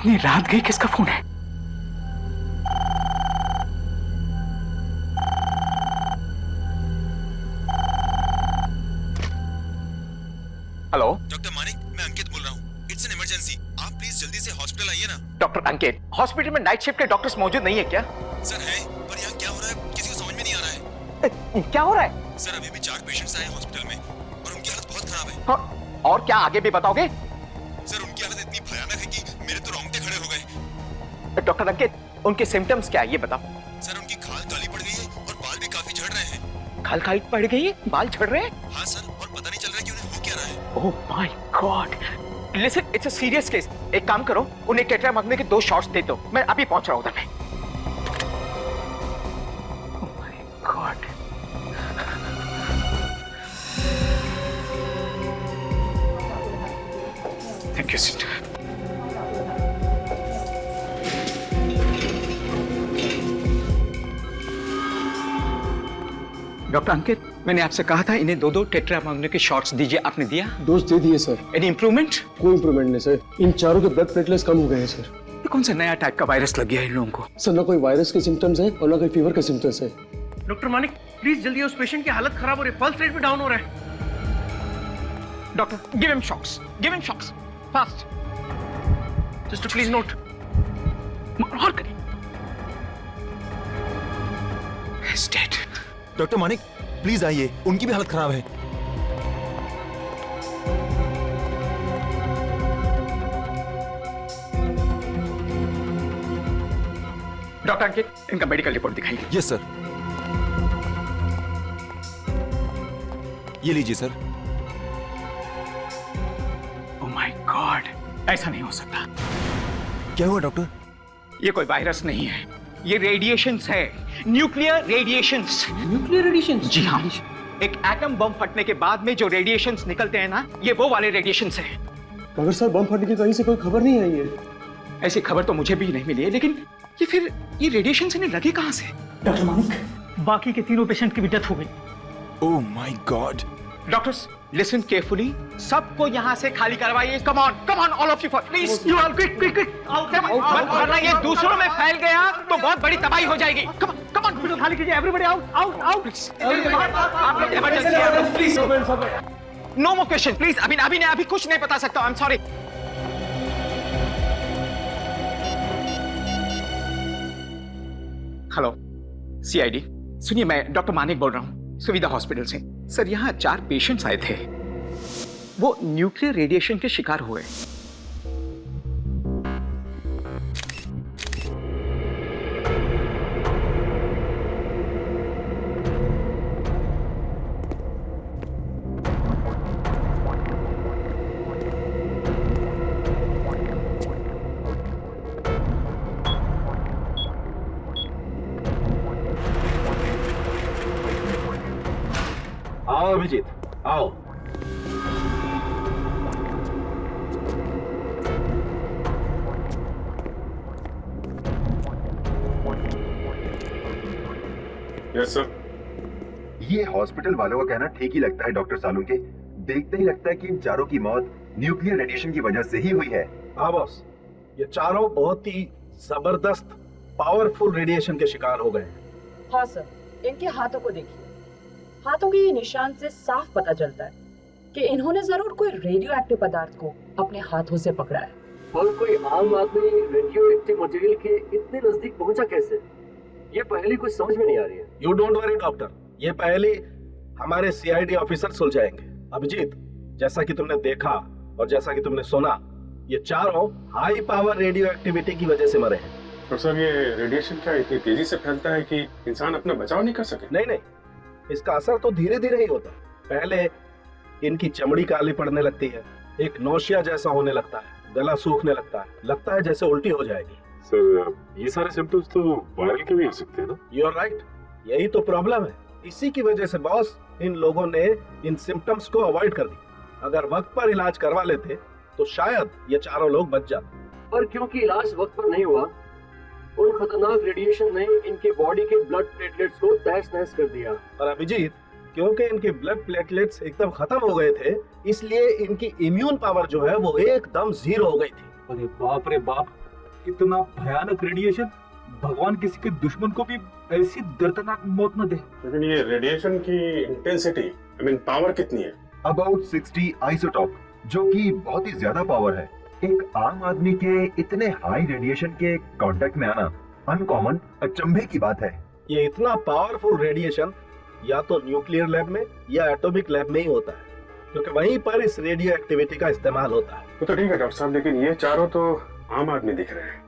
इतनी रात गई, किसका फोन है? हेलो डॉक्टर मानिक, मैं अंकित बोल रहा हूँ। इट्स एन इमरजेंसी, आप प्लीज जल्दी से हॉस्पिटल आइए ना। डॉक्टर अंकित, हॉस्पिटल में नाइट शिफ्ट के डॉक्टर्स मौजूद नहीं है क्या? सर है, पर यहाँ क्या हो रहा है किसी को समझ में नहीं आ रहा है। क्या हो रहा है? सर अभी भी 4 पेशेंट्स आए हैं हॉस्पिटल में और उनकी हालत बहुत खराब है। हाँ, और क्या आगे भी बताओगे? सर उनकी हालत इतनी भयानक है कि मेरे तो रोंगटे खड़े हो गए। डॉक्टर अंकित, उनके सिम्टम्स क्या है ये बताओ। सर उनकी खाल काली पड़ गई है और बाल भी काफी झड़ रहे हैं। खाल काली पड़ गई है, बाल झड़ रहे हैं? हाँ सर, और पता नहीं चल रहा है कि उन्हें हो क्या रहा है। ओह my God, listen, it's a serious case. एक काम करो, उन्हें टेट्रामाग्ने के 2 शॉट्स दे दो। मैं अभी पहुंच रहा हूं उधर में। Oh my god, thank you sister. Doctor Ankit, मैंने आपसे कहा था इन्हें 2-2 टेट्रामाग्ने के शॉट्स दीजिए, आपने दिया? डोज दे दिए सर। Any improvement? कोई इंप्रूवमेंट नहीं सर, इन चारों के ब्लड प्लेटलेट्स कम हो गए हैं सर। ये कौन सा नया टाइप का वायरस लग गया है इन लोगों को? सर ना कोई वायरस के सिम्टम्स है और ना कोई फीवर के सिम्टम्स है। डॉक्टर मानिक, प्लीज जल्दी, उस पेशेंट की हालत खराब हो रही है, पल्स रेट भी डाउन हो रहा है। Doctor, give him shocks, give him shocks, fast. Just please note. और करिए। He's dead. Doctor Manik please आइए, उनकी भी हालत खराब है। डॉक्टर अंकित, इनका मेडिकल रिपोर्ट दिखाइए। Yes sir. ये लीजिए सर। ओह माय गॉड, ऐसा नहीं हो सकता। क्या हुआ डॉक्टर? ये कोई वायरस नहीं है, ये रेडिएशंस है, न्यूक्लियर रेडिएशंस। Nuclear radiation? जी हाँ, एक एटम बम फटने के बाद में जो रेडिएशंस निकलते हैं ना, ये वो वाले रेडिएशंस हैं। मगर सर बम फटने की कहीं से कोई खबर नहीं आई है। ऐसी खबर तो मुझे भी नहीं मिली है, लेकिन ये रेडिएशंस इन्हें लगे कहां से? डॉक्टर मानिक, बाकी के तीनों पेशेंट की भी डेथ हो गई। ओह my God. Doctors, listen carefully, सबको यहाँ से खाली करवाइए। Come on all of you, please. You all quick quick quick out वरना ये दूसरों में फैल गया तो बहुत बड़ी तबाही हो जाएगी। कम ऑन, खाली कीजिए, एवरीबॉडी आउट आउट आउट। आप लोग emergency please. No more question please. अभी कुछ नहीं बता सकता, I am sorry. Hello CID, सुनिए, मैं डॉक्टर मानिक बोल रहा हूँ, सुविधा हॉस्पिटल से। सर यहाँ 4 पेशेंट्स आए थे, वो न्यूक्लियर रेडिएशन के शिकार हुए। आओ अभिजीत, आओ। Yes sir. ये हॉस्पिटल वालों का कहना ठीक ही लगता है डॉक्टर सालुंके। देखते ही लगता है कि इन चारों की मौत न्यूक्लियर रेडिएशन की वजह से ही हुई है। हाँ बॉस, ये चारों बहुत ही जबरदस्त पावरफुल रेडिएशन के शिकार हो गए हैं। हाँ सर, इनके हाथों को देखिए। हाथों के ये निशान से साफ पता चलता है कि इन्होंने जरूर कोई रेडियो एक्टिव पदार्थ को अपने हाथों से पकड़ा है। और कोई आम आदमी रेडियो एक्टिव मटेरियल के इतने नजदीक पहुंचा कैसे? ये पहली कुछ समझ में नहीं आ रही है। यू डोंट वरी डॉक्टर, ये पहले हमारे सीआईडी ऑफिसर सुलझाएंगे। अभिजीत, जैसा कि तुमने देखा और जैसा कि तुमने सुना, ये चारों हाई पावर रेडियो एक्टिविटी की वजह से मरे हैं। तो सर ये रेडिएशन क्या इतनी तेजी से फैलता है कि इंसान अपना बचाव नहीं कर सके? नहीं, इसका असर तो धीरे धीरे ही होता है। पहले इनकी चमड़ी काली पड़ने लगती है, एक नौशिया जैसा होने लगता है, गला सूखने लगता है जैसे उल्टी हो जाएगी। सर ये सारे सिम्टम्स तो वायरल के भी हो सकते हैं ना? यू आर राइट, यही तो प्रॉब्लम है। इसी की वजह से बॉस, इन लोगों ने इन सिम्टम्स को अवॉइड कर दी। अगर वक्त पर इलाज करवा लेते तो शायद ये चारों लोग बच जाते। पर क्योंकि इलाज वक्त पर नहीं हुआ, उन खतरनाक रेडिएशन ने इनके बॉडी के ब्लड प्लेटलेट्स को तहस नहस कर दिया। और अभिजीत, क्योंकि इनके ब्लड प्लेटलेट्स एकदम खत्म हो गए थे, इसलिए इनकी इम्यून पावर जो है वो एकदम 0 हो गई थी। अरे बाप रे बाप, इतना भयानक रेडिएशन, भगवान किसी के दुश्मन को भी ऐसी दर्दनाक मौत न दे। लेकिन ये रेडिएशन की इंटेंसिटी, आई मीन पावर कितनी है? अबाउट 60 आइसोटॉप, जो कि बहुत ही ज्यादा पावर है। एक आम आदमी के इतने हाई रेडिएशन के कांटेक्ट में आना अनकॉमन, अचंभे की बात है। ये इतना पावरफुल रेडिएशन या तो न्यूक्लियर लैब में या एटॉमिक लैब में ही होता है, क्योंकि वहीं पर इस रेडियो एक्टिविटी का इस्तेमाल होता है। वो तो ठीक है डॉक्टर साहब, लेकिन ये चारों तो आम आदमी दिख रहे हैं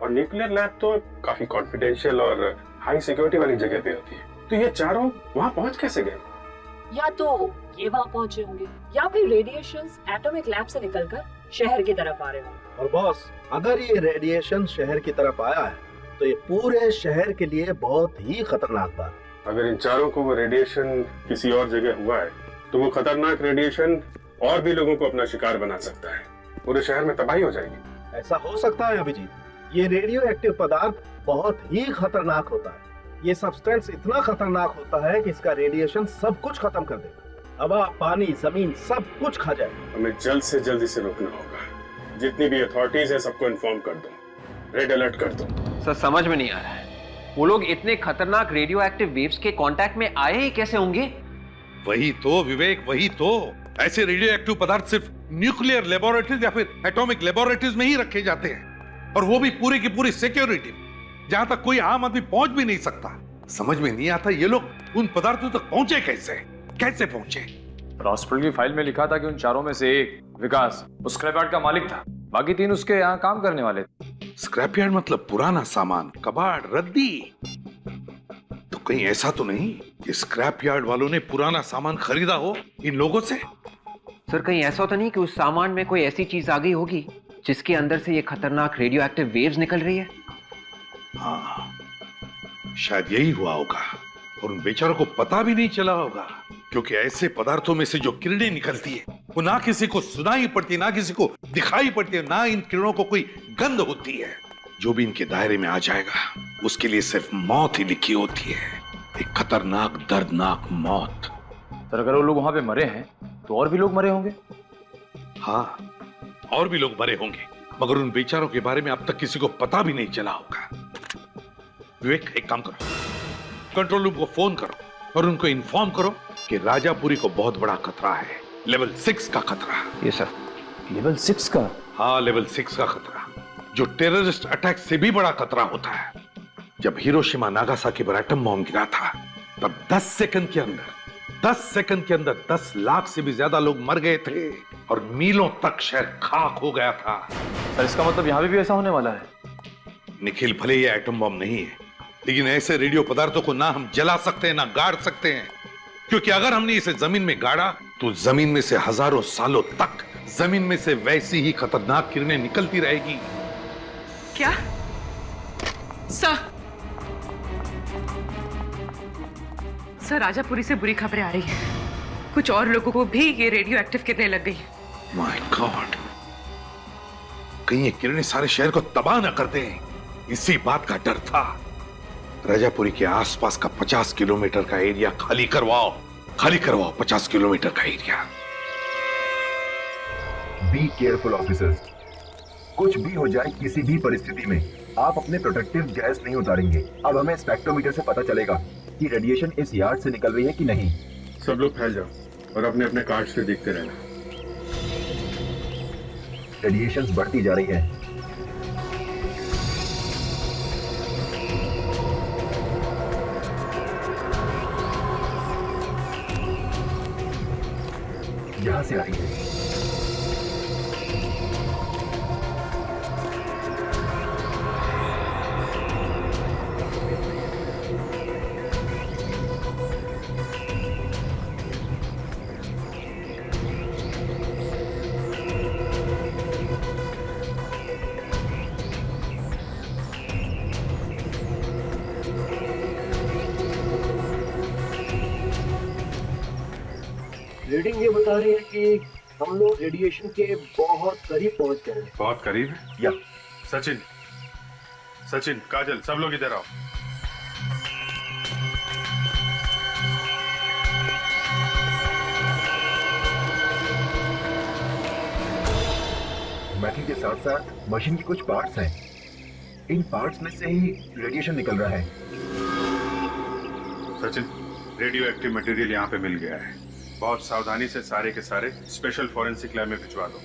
और न्यूक्लियर लैब तो काफी कॉन्फिडेंशियल और हाई सिक्योरिटी वाली जगह पे होती है। तो ये चारों वहाँ पहुँच कैसे गए? या तो ये वहाँ पहुंचे होंगे या फिर रेडिएशंस एटॉमिक लैब से निकलकर शहर की तरफ आ रहे होंगे। और बॉस, अगर ये रेडिएशन शहर की तरफ आया है तो ये पूरे शहर के लिए बहुत ही खतरनाक बात है। अगर इन चारों को वो रेडिएशन किसी और जगह हुआ है तो वो खतरनाक रेडिएशन और भी लोगों को अपना शिकार बना सकता है, पूरे शहर में तबाही हो जाएगी। ऐसा हो सकता है अभिजीत, ये रेडियो एक्टिव पदार्थ बहुत ही खतरनाक होता है। ये सब्सटेंस इतना खतरनाक होता है कि इसका रेडिएशन सब कुछ खत्म कर देगा, हवा, पानी, जमीन सब कुछ खा जाएगा। हमें जल्द से जल्द इसे रोकना होगा। जितनी भी अथॉरिटीज है सबको इन्फॉर्म कर दो, रेड अलर्ट कर दो। सर समझ में नहीं आ रहा है, वो लोग इतने खतरनाक रेडियो एक्टिव वेव्स के कांटेक्ट में आए ही कैसे होंगे? वही तो विवेक, वही तो। ऐसे रेडियो एक्टिव पदार्थ सिर्फ न्यूक्लियर लेबोरेटरीज या फिर एटॉमिक लेबोरेटरीज में ही रखे जाते हैं, और वो भी पूरी की पूरी सिक्योरिटी, जहां तक कोई आम आदमी पहुंच भी नहीं सकता। समझ में नहीं आता ये लोग उन पदार्थों तक पहुंचे कैसे पहुंचे। हॉस्पिटल की फाइल में लिखा था कि उन चारों में से एक विकास उस स्क्रैपयार्ड का मालिक था, बाकी तीन उसके यहाँ काम करने वाले थे। स्क्रैपयार्ड मतलब पुराना सामान, कबाड़, रद्दी। तो कहीं ऐसा तो नहीं कि स्क्रैपयार्ड वालों ने पुराना सामान खरीदा हो इन लोगों से? सर कहीं ऐसा तो नहीं कि उस सामान में कोई ऐसी चीज आ गई होगी जिसके अंदर से ये खतरनाक रेडियो एक्टिव वेव्स निकल रही है? हाँ, शायद यही हुआ होगा, और उन बेचारों को पता भी नहीं चला होगा, क्योंकि ऐसे पदार्थों में से जो किरणें निकलती है वो ना किसी को सुनाई पड़ती है, ना किसी को दिखाई पड़ती है, ना इन किरणों को कोई गंध होती है। जो भी इनके दायरे में आ जाएगा उसके लिए सिर्फ मौत ही लिखी होती है, एक खतरनाक दर्दनाक मौत। सर अगर वो लोग वहां पे मरे हैं तो और भी लोग मरे होंगे? हाँ, और भी लोग मरे होंगे, मगर उन बेचारों के बारे में अब तक किसी को पता भी नहीं चला होगा। विवेक, एक काम करो, कंट्रोल रूम को फोन करो और उनको इन्फॉर्म करो कि राजापुरी को बहुत बड़ा खतरा है, लेवल 6 का खतरा। ये सर, लेवल 6 का? हाँ, लेवल 6 का खतरा, जो टेररिस्ट अटैक से भी बड़ा खतरा होता है। जब हिरोशिमा नागासाकी पर एटम बॉम्ब गिरा था तब 10 सेकंड के अंदर 10 लाख से भी ज्यादा लोग मर गए थे और मीलों तक शहर खाक हो गया था। सर इसका मतलब यहाँ पे भी ऐसा होने वाला है? निखिल, भले ये एटम बॉम्ब नहीं है, लेकिन ऐसे रेडियो पदार्थों को ना हम जला सकते हैं ना गाड़ सकते हैं, क्योंकि अगर हमने इसे जमीन में गाड़ा तो जमीन में से हजारों सालों तक जमीन में से वैसी ही खतरनाक किरणें निकलती रहेगी। क्या? सर राजापुरी से बुरी खबरें आ रही हैं। कुछ और लोगों को भी ये रेडियो एक्टिव किरणें लग गई। माय गॉड, कहीं ये किरणें सारे शहर को तबाह न कर दें, इसी बात का डर था। राजापुरी के आसपास का 50 किलोमीटर का एरिया खाली करवाओ 50 किलोमीटर का एरिया। बी केयरफुल ऑफिसर्स, कुछ भी हो जाए किसी भी परिस्थिति में आप अपने प्रोटेक्टिव गैस नहीं उतारेंगे। अब हमें स्पेक्ट्रोमीटर से पता चलेगा कि रेडिएशन इस यार्ड से निकल रही है कि नहीं। सब लोग फैल जाओ और अपने अपने कार्ड से देखते रहना। रेडिएशंस बढ़ती जा रही है। यहां से आ रही है। रीडिंग ये बता रही है कि हम लोग रेडिएशन के बहुत करीब पहुंच गए हैं। बहुत करीब है? या सचिन, काजल, सब लोग इधर आओ। मेटल के साथ साथ मशीन के कुछ पार्ट्स हैं इन पार्ट्स में से ही रेडिएशन निकल रहा है। सचिन, रेडियो एक्टिव मटेरियल यहाँ पे मिल गया है। बहुत सावधानी से सारे के सारे स्पेशल फॉरेंसिक लैब में भिजवा दो।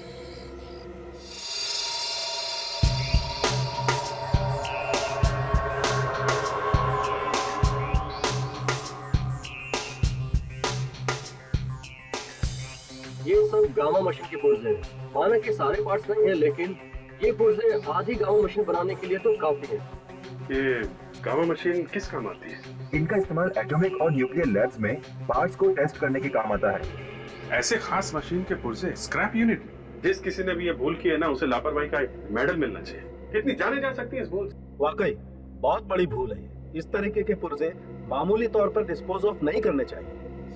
ये सब गामा मशीन के पुर्जे हैं। माना कि सारे पार्ट्स नहीं है, लेकिन ये पुर्जे आधी गामा मशीन बनाने के लिए तो काफी है। ये गामा मशीन किस काम आती है? इनका इस्तेमाल एटॉमिक और न्यूक्लियर लैब्स में पार्ट्स को टेस्ट करने के काम आता है। ऐसे खास मशीन के पुर्जे स्क्रैप यूनिट। जिस किसी ने भी ये भूल की है ना, उसे लापरवाही का मेडल मिलना चाहिए। कितनी जाने जा सकती है इस भूल से? वाकई बहुत बड़ी भूल है। इस तरीके के पुर्जे मामूली तौर पर डिस्पोज ऑफ नहीं करने चाहिए।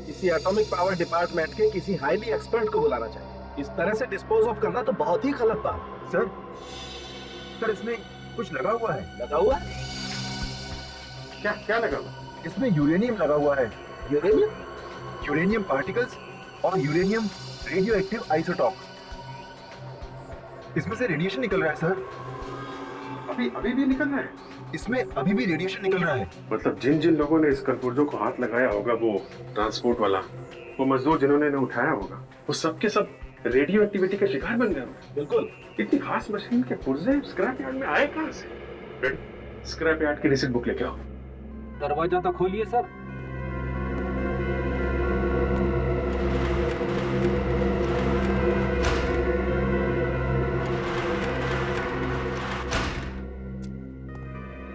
किसी एटॉमिक पावर डिपार्टमेंट के किसी हाईली एक्सपर्ट को बुलाना चाहिए। इस तरह से डिस्पोज ऑफ करना तो बहुत ही गलत बात है। सर इसमें कुछ लगा हुआ है। लगा हुआ है? क्या क्या लगा हुआ? इसमें यूरेनियम लगा हुआ है। यूरेनियम? यूरेनियम पार्टिकल्स और यूरेनियम रेडियो एक्टिव आइसोटॉप। इसमें से रेडिएशन निकल रहा है सर। अभी भी निकल रहा है? इसमें अभी भी रेडिएशन निकल रहा है। मतलब जिन जिन लोगों ने इस कलपुर्जों को हाथ लगाया होगा, वो ट्रांसपोर्ट वाला, वो मजदूर जिन्होंने इन्हें उठाया होगा, वो सब के सब रेडियो एक्टिविटी के शिकार बन गए होंगे। बिल्कुल। इतनी खास मशीन के पुर्जे स्क्रैप यार्ड में आए कहां से? स्क्रैप यार्ड की रिसिप्ट बुक लेके आओ। दरवाजा तो खोलिए सर।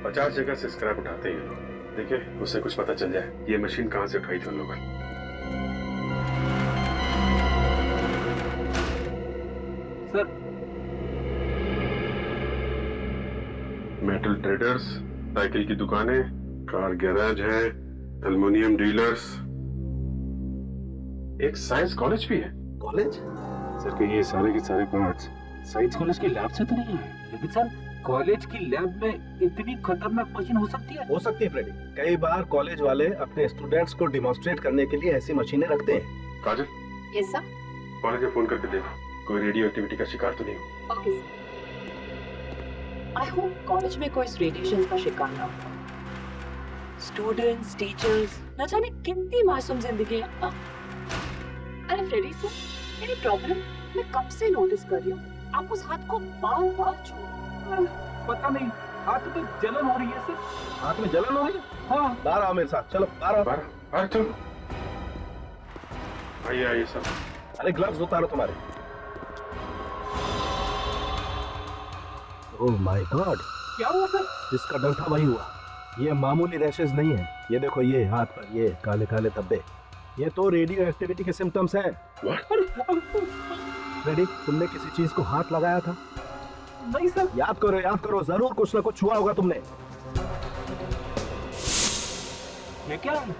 पचास जगह से स्क्रैप उठाते हैं लोग। देखिए, उससे कुछ पता चल जाए ये मशीन कहां से उठाई थी उन लोगों ने। सर, मेटल ट्रेडर्स, साइकिल की दुकानें, कार गैराज है, एल्युमिनियम डीलर्स, एक साइंस कॉलेज भी है। कॉलेज? सर के ये सारे के सारे पार्ट्स साइंस कॉलेज की लैब से तो नहीं है, लेकिन सर कॉलेज की लैब में इतनी खतरनाक मशीन हो सकती है? हो सकती है फ्रेडी। कई बार कॉलेज वाले अपने स्टूडेंट्स को डिमॉन्स्ट्रेट करने के लिए ऐसी मशीनें रखते हैं। काजल, यस सर। कॉलेज में फोन करके देखो कोई रेडियो एक्टिविटी का शिकार तो नहीं हो। Okay sir. I hope college में कोई इस रेडिएशन का शिकार ना हो। स्टूडेंट्स, टीचर्स, न जाने कितनी मासूम जिंदगी है। अरे फ्रेडी सर, मेरी प्रॉब्लम मैं कब से नोटिस कर रही हूँ। आप उस हाथ को बार-बार छू। पता नहीं, हाथ में जलन हो रही है सर। हाथ में जलन हो रही है? हाँ। बाहर आओ मेरे साथ, चलो बाहर आओ। बाहर चलो। आइए सर। अरे ग्लव्स उतारो तुम्हारे। ओह माय गॉड, क्या हुआ सर? जिसका डर था वही हुआ। ये मामूली रैशेस नहीं है। ये देखो, ये हाथ पर ये काले काले धब्बे, ये तो रेडियो एक्टिविटी के सिम्टम्स हैं। रेडी, तुमने किसी चीज को हाथ लगाया था? नहीं सर। याद करो, जरूर कुछ ना कुछ छुआ होगा तुमने। ये क्या है?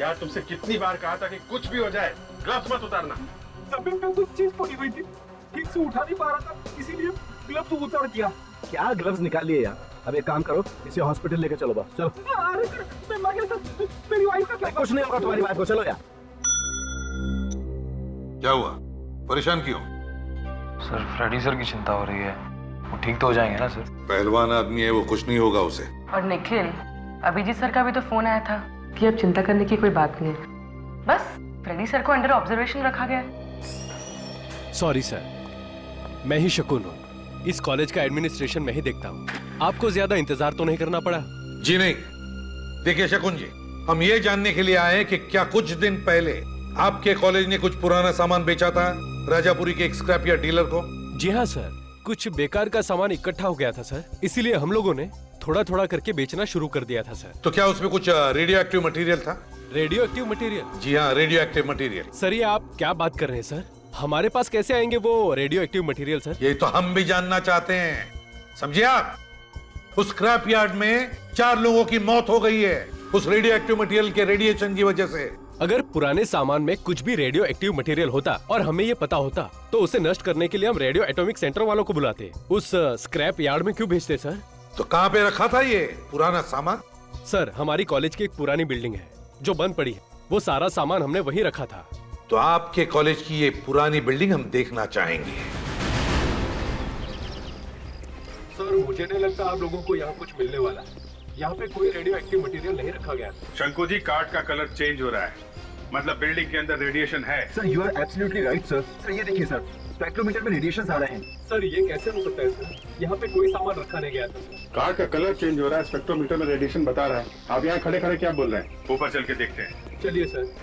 यार, तुमसे कितनी बार कहा था कि कुछ भी हो जाए ग्लव्स मत उतारना। जमीन पे कुछ चीज पड़ी हुई थी, ठीक से उठा नहीं पा रहा था, इसीलिए ग्लव्स उतार दिया। क्या ग्लव्स निकाल लिए यार? अब एक काम करो, इसे हॉस्पिटल लेके चलो। बस चलो। अरे सर, मैं मर गया सर, मेरी वाइफ का क्या? कुछ नहीं होगा तुम्हारी वाइफ को, चलो यार। क्या हुआ? परेशान क्यों? सर, फ्रेडी सर की चिंता हो रही है। वो ठीक तो हो जाएंगे ना सर? पहलवान आदमी है वो, कुछ नहीं होगा उसे। और निखिल, अभिजीत सर का भी तो फोन आया था कि अब चिंता करने की कोई बात नहीं है। बस फ्रेडी सर को अंडर ऑब्जर्वेशन रखा गया है। सॉरी सर, मैं ही शकुन हूँ। इस कॉलेज का एडमिनिस्ट्रेशन मैं ही देखता हूँ। आपको ज्यादा इंतजार तो नहीं करना पड़ा? जी नहीं। देखिए शकुन जी, हम ये जानने के लिए आए कि क्या कुछ दिन पहले आपके कॉलेज ने कुछ पुराना सामान बेचा था राजापुरी के एक स्क्रैप यार्ड डीलर को? जी हाँ सर, कुछ बेकार का सामान इकट्ठा हो गया था सर, इसीलिए हम लोगों ने थोड़ा थोड़ा करके बेचना शुरू कर दिया था सर। तो क्या उसमें कुछ रेडियो एक्टिव मटेरियल था? Radioactive material? जी हाँ, रेडियो एक्टिव मटेरियल। सर, ये आप क्या बात कर रहे हैं सर? हमारे पास कैसे आएंगे वो रेडियो एक्टिव मटेरियल सर? ये तो हम भी जानना चाहते हैं, समझिए आप। उस स्क्रैप यार्ड में 4 लोगों की मौत हो गई है उस रेडियो एक्टिव मटेरियल के रेडिएशन की वजह से। अगर पुराने सामान में कुछ भी रेडियो एक्टिव मटेरियल होता और हमें ये पता होता तो उसे नष्ट करने के लिए हम रेडियो एटॉमिक सेंटर वालों को बुलाते। उस स्क्रैप यार्ड में क्यों भेजते सर? तो कहाँ पे रखा था ये पुराना सामान? सर, हमारी कॉलेज की एक पुरानी बिल्डिंग है जो बंद पड़ी है। वो सारा सामान हमने वहीं रखा था। तो आपके कॉलेज की ये पुरानी बिल्डिंग हम देखना चाहेंगे। सर मुझे नहीं लगता आप लोगों को यहाँ कुछ मिलने वाला है। यहाँ पे कोई रेडियो एक्टिव मटेरियल नहीं रखा गया। शंकु जी, कार्ड का कलर चेंज हो रहा है, मतलब बिल्डिंग के अंदर रेडिएशन है। Sir you are absolutely right sir. Sir ये देखिए सर, स्पेक्ट्रोमीटर में रेडिएशन आ रहे हैं। सर ये कैसे हो सकता है सर? यहाँ पे कोई सामान रखा नहीं गया था सर। कार्ड का कलर चेंज हो रहा है, स्पेक्ट्रोमीटर में रेडिएशन बता रहा है। आप यहाँ खड़े खड़े क्या बोल रहे हैं? ऊपर चल के देखते हैं। चलिए सर।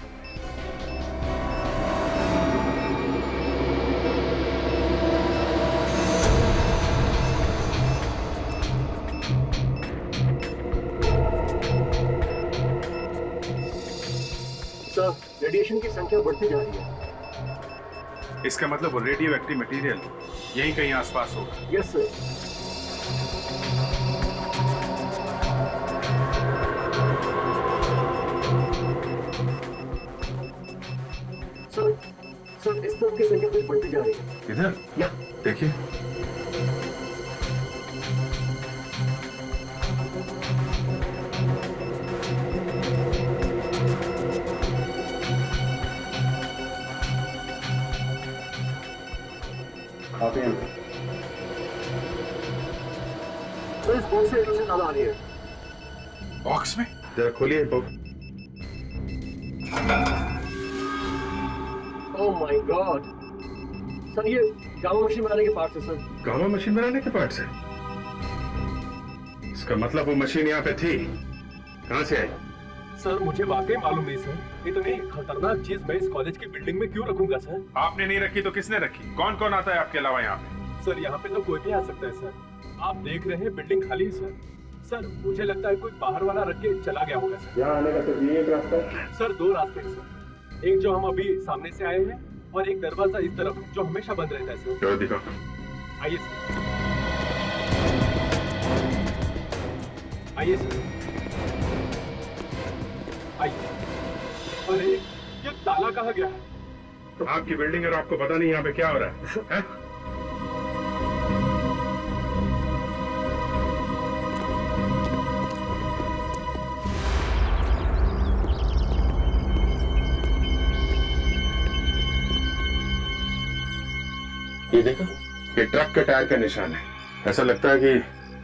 सर रेडिएशन की संख्या बढ़ती जा रही है। इसका मतलब वो रेडियो एक्टिव मटेरियल यहीं कहीं आसपास होगा। Yes sir. सर इस तरफ की संख्या भी बढ़ती जा रही है। इधर या देखिए। सर इस बॉक्स से रेडिएशन ज्यादा आ रही है। बॉक्स में जरा खोलिए book. Oh my God. Sir ये गामा मशीन बनाने के पार्ट्स है सर। गामा मशीन बनाने के पार्ट्स है? इसका मतलब वो मशीन यहाँ पे थी, कहाँ से आई? सर मुझे वाकई मालूम नहीं सर। इतनी खतरनाक चीज मैं इस कॉलेज की बिल्डिंग में क्यों रखूंगा सर? आपने नहीं रखी तो किसने रखी? कौन कौन आता है आपके अलावा यहाँ पे? सर यहाँ पे तो कोई भी आ सकता है सर। आप देख रहे हैं बिल्डिंग खाली है सर। सर मुझे लगता है कोई बाहर वाला रख के चला गया होगा सर। यहाँ आने का तो ये एक रास्ता है। सर दो रास्ते हैं सर। एक जो हम अभी सामने से आए हैं और एक दरवाजा इस तरफ जो हमेशा बंद रहता है सर। चलो दिखाओ। आइए सर। आइए सर। आइए। अरे ये ताला कहाँ गया है? आपकी बिल्डिंग है और आपको पता नहीं यहाँ पे क्या हो रहा है? ये देखो, ये ट्रक के टायर का निशान है। ऐसा लगता है कि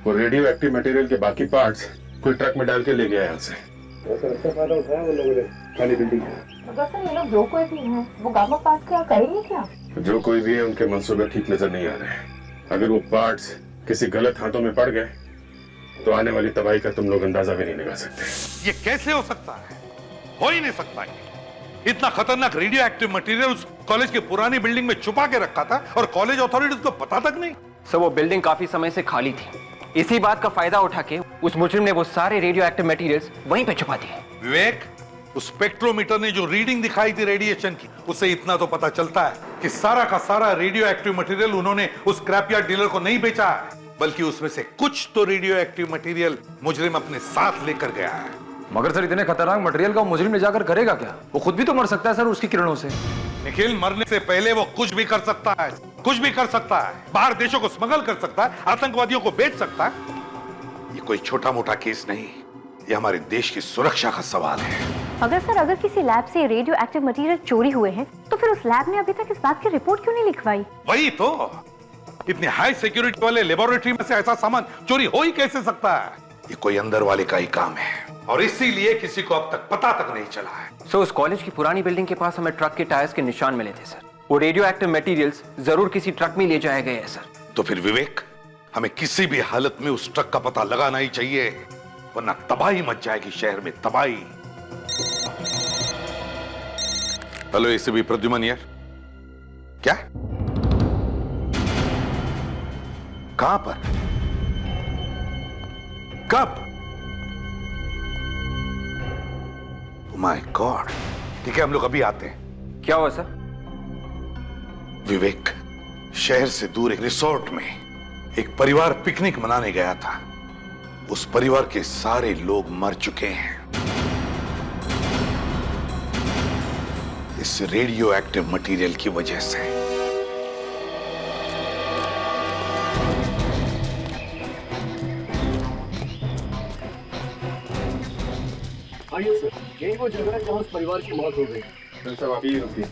वो रेडियो एक्टिव मटेरियल के बाकी पार्ट्स कोई ट्रक में डाल के ले गया यहाँ से। ऐसा अच्छा फायदा उठाया वो लोगों ने खाली बिल्डिंग का। अगर सर ये लोग जो कोई भी हैं, वो गामा पार्ट्स क्या करेंगे क्या? जो कोई भी है उनके मंसूबे ठीक नजर नहीं आ रहे हैं। अगर वो पार्ट्स किसी गलत हाथों में पड़ गए तो आने वाली तबाही का तुम लोग अंदाजा भी नहीं लगा सकते। ये कैसे हो सकता है? हो ही नहीं सकता। इतना खतरनाक रेडियो एक्टिव मटेरियल उस कॉलेज की पुरानी बिल्डिंग में छुपा के रखा था और कॉलेज अथॉरिटीज को पता तक नहीं। सर वो बिल्डिंग काफी समय से खाली थी। इसी बात का फायदा उठा के उस मुजरिम ने वो सारे रेडियो एक्टिव मटेरियल्स वहीं पे छुपा दिए। विवेक, उस स्पेक्ट्रोमीटर ने जो रीडिंग दिखाई थी रेडिएशन की, उससे इतना तो पता चलता है कि सारा का सारा रेडियो एक्टिव मटेरियल उन्होंने उस स्क्रैप यार्ड डीलर को नहीं बेचा है, बल्कि उसमें से कुछ तो रेडियो एक्टिव मटेरियल मुजरिम अपने साथ लेकर गया है। मगर सर इतने खतरनाक मटेरियल का मुजरिम ले जाकर करेगा क्या? वो खुद भी तो मर सकता है सर उसकी किरणों से। निखिल, मरने से पहले वो कुछ भी कर सकता है, कुछ भी कर सकता है। बाहर देशों को स्मगल कर सकता है, आतंकवादियों को बेच सकता है। ये कोई छोटा मोटा केस नहीं, ये हमारे देश की सुरक्षा का सवाल है। अगर किसी लैब से रेडियो एक्टिव मटेरियल चोरी हुए हैं, तो फिर उस लैब ने अभी तक इस बात की रिपोर्ट क्यों नहीं लिखवाई? वही तो, इतने हाई सिक्योरिटी वाले लेबोरेटरी में से ऐसा सामान चोरी हो ही कैसे सकता है? ये कोई अंदर वाले का ही काम है और इसीलिए किसी को अब तक पता तक नहीं चला है। सो उस कॉलेज की पुरानी बिल्डिंग के पास हमें ट्रक के टायर्स के निशान मिले थे सर। वो रेडियो एक्टिव मटेरियल्स जरूर किसी ट्रक में ले जाए गए हैं सर। तो फिर विवेक, हमें किसी भी हालत में उस ट्रक का पता लगाना ही चाहिए, वरना तबाही मच जाएगी शहर में, तबाही। हेलो एसीपी प्रद्युमन यार। क्या? कहां पर? कब? My God. ठीक है, हम लोग अभी आते हैं। क्या हुआ सर? विवेक, शहर से दूर एक रिसोर्ट में एक परिवार पिकनिक मनाने गया था। उस परिवार के सारे लोग मर चुके हैं इस रेडियो एक्टिव मटेरियल की वजह से। आइए सर, यही वो जगह है जहाँ उस परिवार की मौत हो गई। डॉक्टर साहब आप यहीं रुकिए।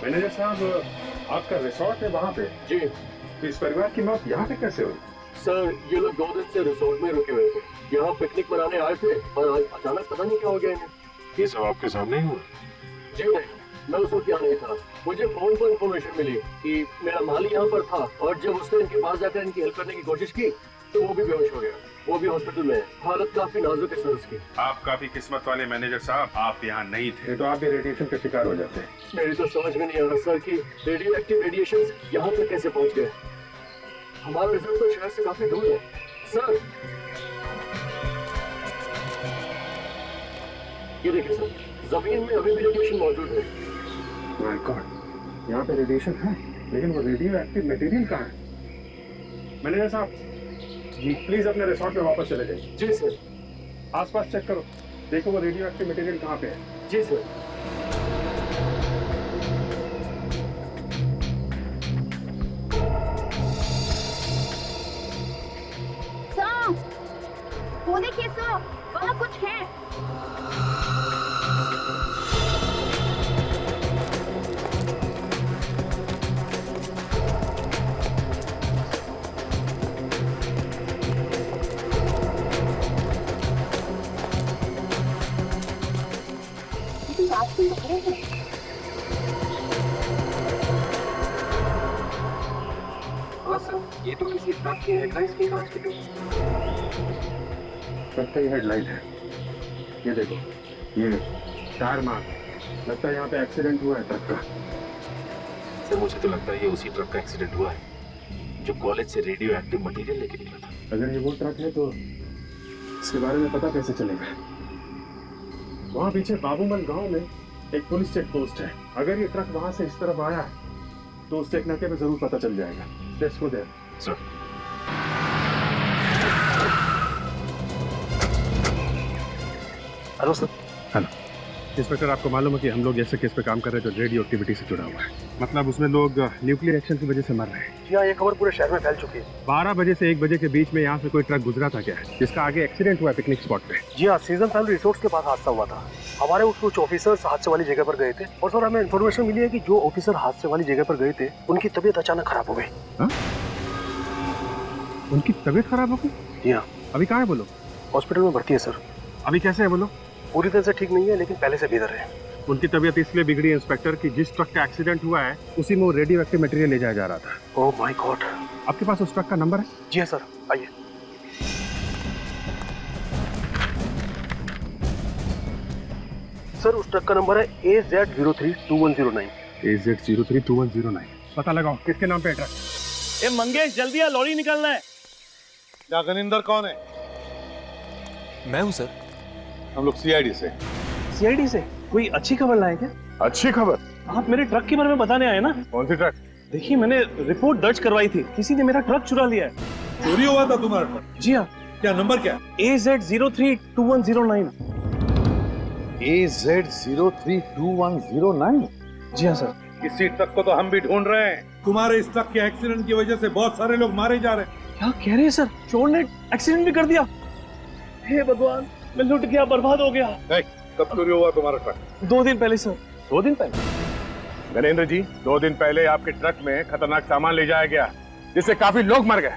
मैनेजर साहब आपका रिसोर्ट है वहाँ पे? जी। तो इस परिवार की मौत यहाँ पे कैसे हुई? सर ये लोग 2 दिन से रिसोर्ट में रुके हुए थे, यहाँ पिकनिक मनाने आए थे और आज अचानक पता नहीं क्या हो गया इन्हें। ये सब आपके सामने ही हुआ? जी नहीं, मैं उस वक्त यहाँ नहीं था। मुझे फोन पर इंफॉर्मेशन मिली कि मेरा माली यहाँ पर था और जब उसने इनके पास जाकर इनकी हेल्प करने की कोशिश की तो वो भी बेहोश हो गया। वो भी हॉस्पिटल में है, हालत काफी नाजुक है सर उसकी। आप काफी किस्मत वाले मैनेजर साहब, आप यहाँ नहीं थे तो आप भी रेडिएशन का शिकार हो जाते। मेरी तो समझ में नहीं आ रहा सर कि रेडियो एक्टिव रेडिएशन यहाँ तक कैसे पहुँच गए। हमारा रिजल्ट तो शहर से काफी दूर है सर। ये देखिए सर, जमीन में अभी भी रेडिएशन मौजूद है। माय गॉड, यहाँ पे रेडिएशन है लेकिन वो रेडियो एक्टिव मटेरियल कहाँ है? मैनेजर साहब जी प्लीज अपने रिसोर्ट में वापस चले जाइए। जी सर। आसपास चेक करो, देखो वो रेडियो एक्टिव मटेरियल कहाँ पे है। जी सर। वो देखिए सर, वहाँ कुछ है। हाँ सर, ये तो किसी ट्रक की हेडलाइट्स की कांच की ट्रक का ही हेडलाइट है। ये देखो, ये टायर मार्क, लगता है यहाँ पे एक्सीडेंट हुआ है ट्रक का। सर मुझे तो लगता है ये उसी ट्रक का एक्सीडेंट हुआ है जो कॉलेज से रेडियो एक्टिव मटेरियल लेके निकला था। अगर ये वो ट्रक है तो इसके बारे में पता कैसे चलेगा? वहाँ पीछे बाबूमल गांव में एक पुलिस चेक पोस्ट है। अगर ये ट्रक वहां से इस तरफ आया तो उस चेक नाके पे जरूर पता चल जाएगा। Let's go there. Sir hello sir. Hello inspector, आपको मालूम है कि हम लोग ऐसे केस पे काम कर रहे हैं जो रेडियो एक्टिविटी से जुड़ा हुआ है। मतलब उसमें लोग न्यूक्लियर एक्शन की वजह से मर रहे हैं। जी हाँ, ये खबर पूरे शहर में फैल चुकी है। 12 बजे से 1 बजे के बीच में यहाँ से कोई ट्रक गुजरा था क्या, जिसका आगे एक्सीडेंट हुआ पिकनिक स्पॉट पे? जी हाँ, सीजन फैमिली रिसोर्ट्स के पास हादसा हुआ था। हमारे कुछ ऑफिसर्स हादसे वाली जगह पर गए थे और सर हमें इन्फॉर्मेशन मिली है कि जो ऑफिसर हादसे वाली जगह पर गए थे उनकी तबीयत अचानक खराब हो गई। उनकी तबीयत खराब हो गई? जी हाँ। अभी कहाँ है बोलो? हॉस्पिटल में भर्ती है सर। अभी कैसे है बोलो? पूरी तरह से ठीक नहीं है लेकिन पहले से बेहतर है। उनकी तबीयत इसलिए बिगड़ी इंस्पेक्टर कि जिस ट्रक का एक्सीडेंट हुआ है उसी में वो रेडियो एक्टिव मटेरियल ले जाया जा रहा था। ओह माय गॉड। आपके पास उस ट्रक का नंबर है? जी हाँ सर, आइए। सर उस ट्रक का नंबर है AZ032109। AZ032109। पता लगाओ किसके नाम पे है ट्रक। ए मंगेश जल्दी आ, लॉरी निकालना है। क्या गनिंदर कौन है? मैं हूँ सर। हम लोग सीआईडी से। सीआईडी से? कोई अच्छी खबर लाए क्या? अच्छी खबर? आप मेरे ट्रक के बारे में बताने आए ना? कौन सी ट्रक? देखिए मैंने रिपोर्ट दर्ज करवाई थी, किसी ने मेरा ट्रक चुरा लिया है। चोरी हुआ था तुम्हारा ट्रक? जी हाँ। क्या नंबर क्या? AZ032109। AZ032109? जी हाँ सर। इसी ट्रक को तो हम भी ढूंढ रहे हैं। तुम्हारे इस ट्रक के एक्सीडेंट की वजह से बहुत सारे लोग मारे जा रहे हैं। क्या कह रहे हैं सर? चोर ने एक्सीडेंट भी कर दिया? हे भगवान, मैं लुट गया, बर्बाद हो गया। कब चोरी हुआ तुम्हारा ट्रक? 2 दिन पहले सर। 2 दिन पहले? गणेंद्र जी, 2 दिन पहले आपके ट्रक में खतरनाक सामान ले जाया गया जिससे काफी लोग मर गए।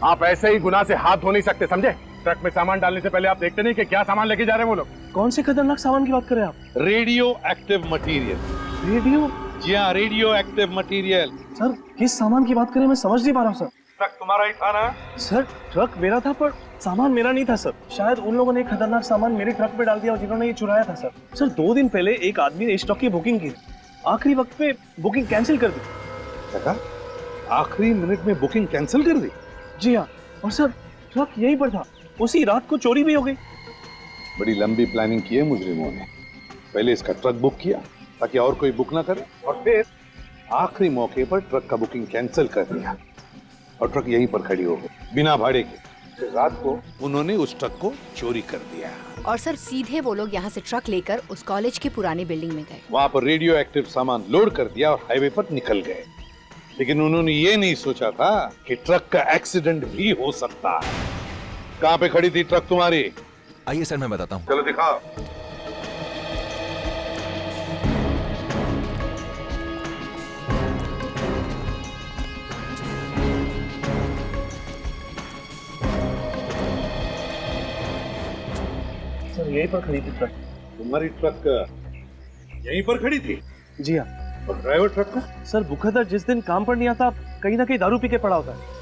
आप ऐसे ही गुनाह से हाथ धो नहीं सकते, समझे? ट्रक में सामान डालने से पहले आप देखते नहीं कि क्या सामान लेके जा रहे हैं वो लोग। कौन से खतरनाक सामान की बात कर रहे हैं आप? Radio active material. रेडियो? जी हाँ, रेडियो एक्टिव मटेरियल। सर किस सामान की बात करें मैं समझ नहीं पा रहा हूँ सर। ट्रक तुम्हारा ही था ना? सर ट्रक मेरा था पर सामान मेरा नहीं था सर। शायद उन लोगों ने खतरनाक सामान मेरे ट्रक पे डाल दिया जिन्होंने ये चुराया था सर। सर 2 दिन पहले एक आदमी ने इस ट्रक की बुकिंग की, आखिरी वक्त पे बुकिंग कैंसिल कर दी। आखिरी मिनट में बुकिंग कैंसिल कर दी? जी हाँ, और सर ट्रक यहीं पर था, उसी रात को चोरी भी हो गई। बड़ी लंबी प्लानिंग की है मुजरिमों ने। पहले इसका ट्रक बुक किया ताकि और कोई बुक ना करे, और फिर आखिरी मौके पर ट्रक का बुकिंग कैंसिल कर दिया और ट्रक यहीं पर खड़ी हो गई बिना भाड़े के। फिर रात को उन्होंने उस ट्रक को चोरी कर दिया। और सर सीधे वो लोग यहाँ से ट्रक लेकर उस कॉलेज की पुरानी बिल्डिंग में गए। वहां पर रेडियो एक्टिव सामान लोड कर दिया और हाईवे पर निकल गए। लेकिन उन्होंने ये नहीं सोचा था कि ट्रक का एक्सीडेंट भी हो सकता है। कहाँ पे खड़ी थी ट्रक तुम्हारी? आइए सर मैं बताता हूँ। चलो दिखाओ। सर यहीं पर खड़ी थी ट्रक। तुम्हारी ट्रक यहीं पर खड़ी थी? जी हाँ। और ड्राइवर ट्रक का? सर बुखदर जिस दिन काम पर नहीं आता कहीं ना कहीं दारू पी के पड़ा होता है।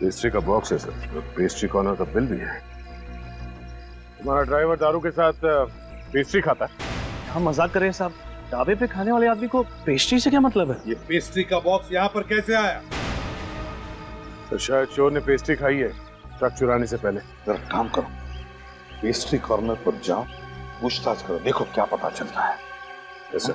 पेस्ट्री का बॉक्स है सर, पेस्ट्री कॉर्नर का बिल भी है। तुम्हारा ड्राइवर दारू के साथ पेस्ट्री खाता है? हम मजाक कर रहे हैं साहब, ढाबे पे खाने वाले आदमी को पेस्ट्री से क्या मतलब है? ये पेस्ट्री का बॉक्स यहाँ पर कैसे आया? तो शायद चोर ने पेस्ट्री खाई है ट्रक चुराने से पहले। जरा काम करो, पेस्ट्री कॉर्नर पर जाओ, पूछताछ करो, देखो क्या पता चलता है। Yes sir.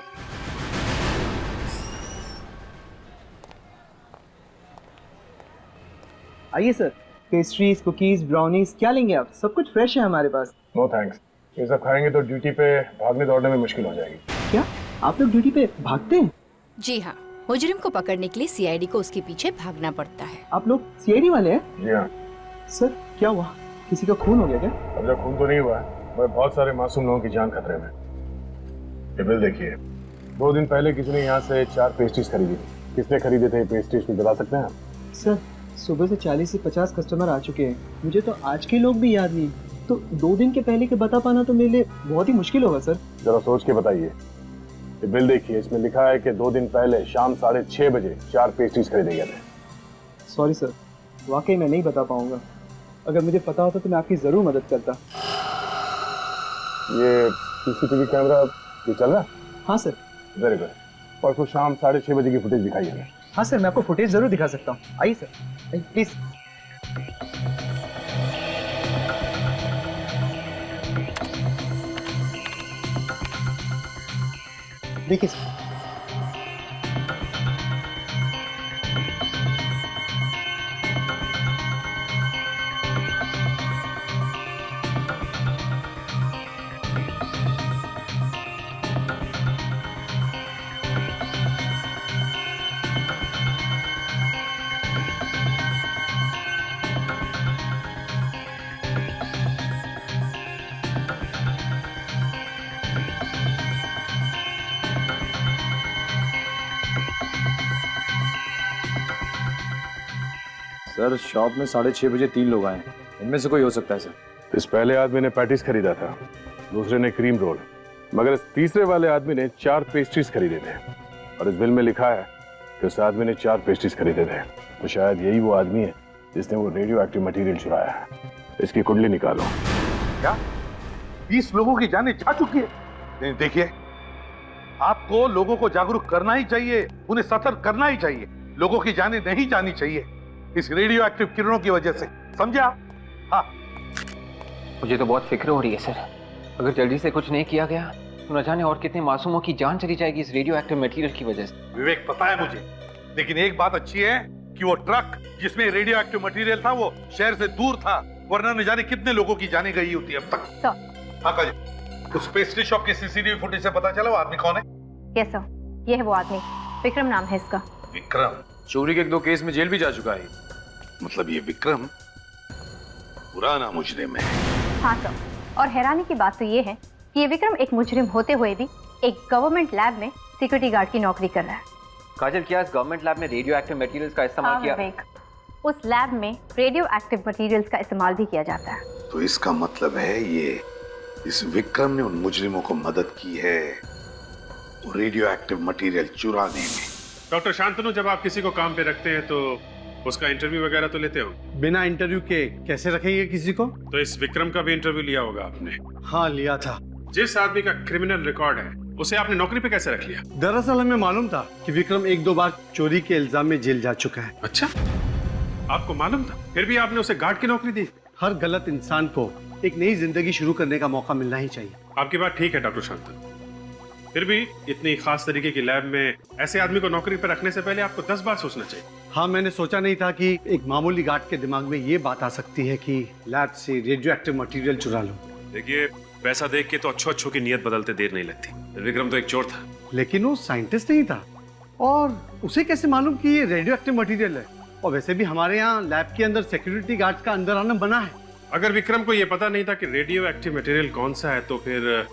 आइए सर, पेस्ट्रीज, कुकीज, ब्राउनीज क्या लेंगे आप? सब कुछ फ्रेश है हमारे पास। नो थैंक्स, ये सब खाएंगे तो ड्यूटी पे भागने दौड़ने में मुश्किल हो जाएगी। क्या आप लोग ड्यूटी पे भागते हैं? जी हाँ, मुजरिम को पकड़ने के लिए सीआईडी को उसके पीछे भागना पड़ता है। आप लोग सीआईडी वाले हैं? जी हाँ। सर क्या हुआ, किसी का खून हो गया क्या? अब तक खून तो नहीं हुआ है, मगर बहुत सारे मासूम लोगों की जान खतरे में। ये बिल देखिए, 2 दिन पहले किसी ने यहाँ से 4 पेस्ट्रीज खरीदी। किसने खरीदे थे पेस्ट्रीज में बता सकते हैं आप? सर सुबह से 40 से 50 कस्टमर आ चुके हैं, मुझे तो आज के लोग भी याद नहीं, तो 2 दिन के पहले के बता पाना तो मेरे लिए बहुत ही मुश्किल होगा सर। जरा सोच के बताइए। ये बिल देखिए, इसमें लिखा है कि 2 दिन पहले शाम 6:30 बजे 4 पेस्ट्रीज खरीदे गए थे। सॉरी सर, वाकई मैं नहीं बता पाऊंगा। अगर मुझे पता होता तो मैं आपकी जरूर मदद करता। ये सीसीटीवी कैमरा ये चल रहा है? हाँ सर। Very good. परसों शाम 6:30 बजे की फुटेज दिखाई हमें। हाँ सर, मैं आपको फुटेज जरूर दिखा सकता हूँ। आइए सर, आइए प्लीज। देखिए सर, सर शॉप में 6:30 बजे 3 लोग आए, इनमें से कोई हो सकता है सर। इस पहले आदमी ने पैटीज खरीदा था, दूसरे ने क्रीम रोल, मगर इस तीसरे वाले आदमी ने 4 पेस्ट्रीज खरीदे थे। और इस बिल में लिखा है कि उस आदमी ने 4 पेस्ट्रीज खरीदे थे। तो शायद यही वो आदमी है जिसने वो रेडियो एक्टिव मटेरियल चुराया है। इसकी कुंडली निकालो। क्या 20 लोगों की जानें जा चुकी है? नहीं, देखिए, आपको लोगों को जागरूक करना ही चाहिए, उन्हें सतर्क करना ही चाहिए। लोगों की जानें नहीं जानी चाहिए इस रेडियो एक्टिव किरणों की वजह से, समझा? हाँ। मुझे तो बहुत फिक्र हो रही है सर। अगर जल्दी से कुछ नहीं किया गया तो न जाने और कितने मासूमों की जान चली जाएगी इस रेडियो एक्टिव मटेरियल की वजह से। विवेक, पता है मुझे, लेकिन एक बात अच्छी है कि वो ट्रक जिसमें रेडियो एक्टिव मटेरियल था वो शहर से दूर था, वरना न जाने कितने लोगों की जाने गई होती अब तक। हाँ काजी, उस पेस्ट्री शॉप की सीसीटीवी फुटेज से पता चला वो आदमी कौन है? यस सर, ये है वो आदमी, विक्रम नाम है इसका। विक्रम? चोरी के 2 केस में जेल भी जा चुका है। मतलब ये विक्रम पुराना मुजरिम है? हाँ सर, और हैरानी की बात तो ये है कि ये विक्रम एक मुजरिम होते हुए भी एक गवर्नमेंट लैब में सिक्योरिटी गार्ड की नौकरी कर रहा है। काजल, क्या इस गवर्नमेंट लैब में रेडियो एक्टिव मटेरियल्स का इस्तेमाल किया? उस लैब में रेडियो एक्टिव मटेरियल्स का इस्तेमाल भी किया जाता है। तो इसका मतलब है ये इस विक्रम ने उन मुजरिमों को मदद की है वो रेडियो एक्टिव मटेरियल चुराने में। डॉक्टर शांतनु, जब आप किसी को काम पे रखते हैं तो उसका इंटरव्यू वगैरह तो लेते हो? बिना इंटरव्यू के कैसे रखेंगे किसी को? तो इस विक्रम का भी इंटरव्यू लिया होगा आपने? हाँ, लिया था। जिस आदमी का क्रिमिनल रिकॉर्ड है उसे आपने नौकरी पे कैसे रख लिया? दरअसल हमें मालूम था कि विक्रम 1-2 बार चोरी के इल्जाम में जेल जा चुका है। अच्छा, आपको मालूम था, फिर भी आपने उसे गार्ड की नौकरी दी? हर गलत इंसान को एक नई जिंदगी शुरू करने का मौका मिलना ही चाहिए। आपकी बात ठीक है डॉक्टर शांतनु, फिर भी इतनी खास तरीके की लैब में ऐसे आदमी को नौकरी पर रखने से पहले आपको 10 बार सोचना चाहिए। हाँ, मैंने सोचा नहीं था कि एक मामूली गार्ड के दिमाग में ये बात आ सकती है कि लैब से रेडियो एक्टिव मटेरियल चुरा लो। देखिए, पैसा देख के तो अच्छों की नियत बदलते देर नहीं लगती। विक्रम तो एक चोर था, लेकिन वो साइंटिस्ट नहीं था, और उसे कैसे मालूम कि ये रेडियो एक्टिव मटेरियल है? और वैसे भी हमारे यहाँ लैब के अंदर सिक्योरिटी गार्ड्स का अंदर आना बना है। अगर विक्रम को ये पता नहीं था कि रेडियो एक्टिव मटेरियल कौन सा है, तो फिर